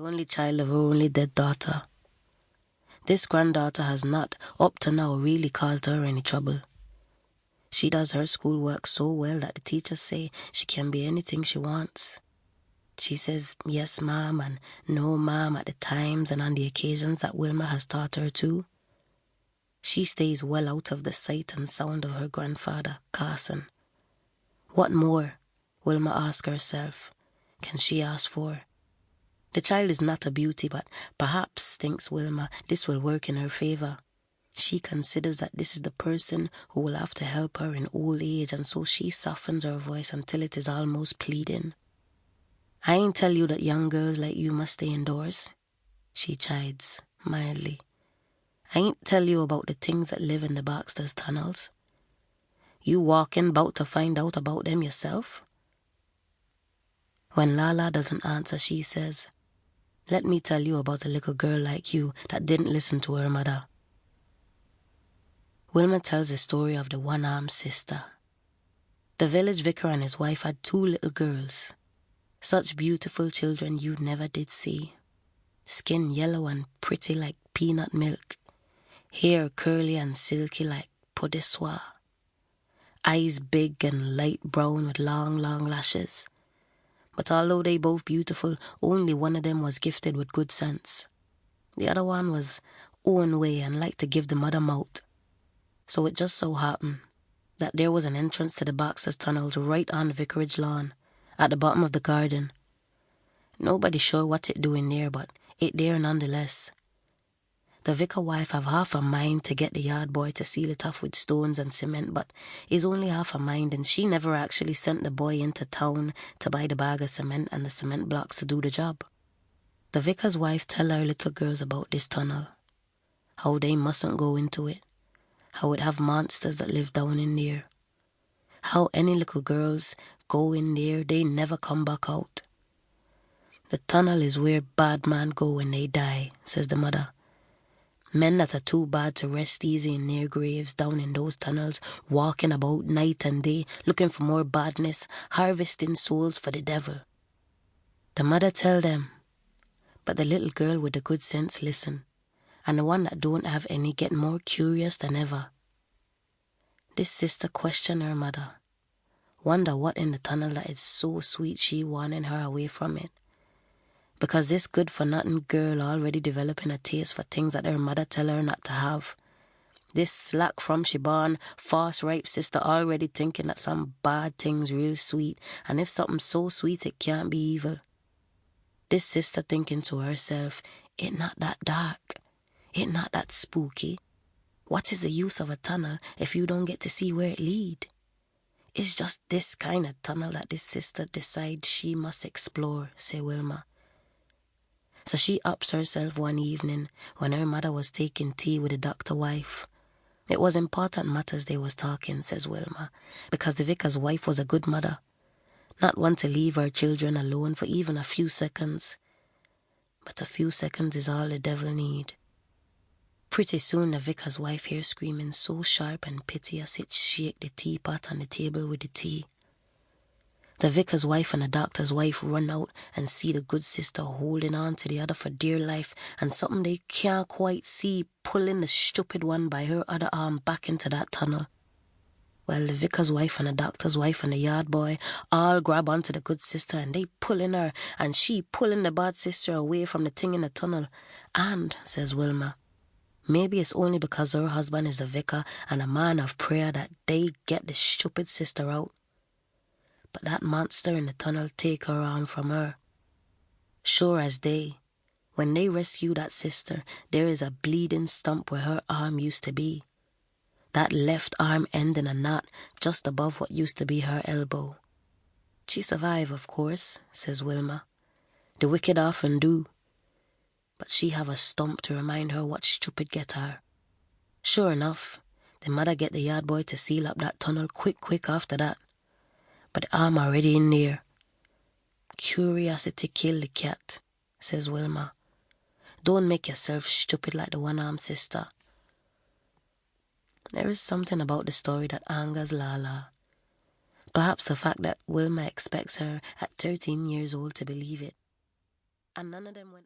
only child of her only dead daughter. This granddaughter has not, up to now, really caused her any trouble. She does her schoolwork so well that the teachers say she can be anything she wants. She says yes ma'am and no ma'am at the times and on the occasions that Wilma has taught her to. She stays well out of the sight and sound of her grandfather, Carson. What more, Wilma asks herself, can she ask for? The child is not a beauty, but perhaps, thinks Wilma, this will work in her favour. She considers that this is the person who will have to help her in old age, and so she softens her voice until it is almost pleading. I ain't tell you that young girls like you must stay indoors, she chides mildly. I ain't tell you about the things that live in the Baxter's tunnels. You walking 'bout to find out about them yourself? When Lala doesn't answer, she says, let me tell you about a little girl like you that didn't listen to her mother. Wilma tells the story of the one-armed sister. The village vicar and his wife had 2 little girls. Such beautiful children you never did see. Skin yellow and pretty like peanut milk. Hair curly and silky like peau de soie. Eyes big and light brown with long, long lashes. But although they both beautiful, only one of them was gifted with good sense. The other one was own way and liked to give the mother mouth. So it just so happened that there was an entrance to the Baxter's tunnels right on the vicarage lawn, at the bottom of the garden. Nobody sure what it doing there, but it there nonetheless. The vicar wife have half a mind to get the yard boy to seal it off with stones and cement, but is only half a mind, and she never actually sent the boy into town to buy the bag of cement and the cement blocks to do the job. The vicar's wife tell her little girls about this tunnel, how they mustn't go into it, how it have monsters that live down in there, how any little girls go in there, they never come back out. The tunnel is where bad men go when they die, says the mother. Men that are too bad to rest easy in their graves down in those tunnels, walking about night and day, looking for more badness, harvesting souls for the devil. The mother tell them, but the little girl with the good sense listen, and the one that don't have any get more curious than ever. This sister question her mother, wonder what in the tunnel that is so sweet she wanting her away from it. Because this good-for-nothing girl already developing a taste for things that her mother tell her not to have. This slack from she born, fast-ripe sister already thinking that some bad thing's real sweet, and if something so sweet it can't be evil. This sister thinking to herself, it not that dark, it not that spooky. What is the use of a tunnel if you don't get to see where it lead? It's just this kind of tunnel that this sister decides she must explore, say Wilma. So she ups herself one evening when her mother was taking tea with the doctor wife. It was important matters they was talking, says Wilma, because the vicar's wife was a good mother, not one to leave her children alone for even a few seconds. But a few seconds is all the devil need. Pretty soon the vicar's wife hears screaming so sharp and piteous it shake the teapot on the table with the tea. The vicar's wife and the doctor's wife run out and see the good sister holding on to the other for dear life, and something they can't quite see pulling the stupid one by her other arm back into that tunnel. Well, the vicar's wife and the doctor's wife and the yard boy all grab onto the good sister and they pulling her, and she pulling the bad sister away from the thing in the tunnel. And, says Wilma, maybe it's only because her husband is a vicar and a man of prayer that they get the stupid sister out. But that monster in the tunnel take her arm from her. Sure as day, when they rescue that sister, there is a bleeding stump where her arm used to be. That left arm end in a knot just above what used to be her elbow. She survive, of course, says Wilma. The wicked often do. But she have a stump to remind her what stupid get her. Sure enough, the mother get the yard boy to seal up that tunnel quick after that. But the arm already in there. Curiosity killed the cat, says Wilma. Don't make yourself stupid like the one-armed sister. There is something about the story that angers Lala. Perhaps the fact that Wilma expects her at 13 years old to believe it. And none of them went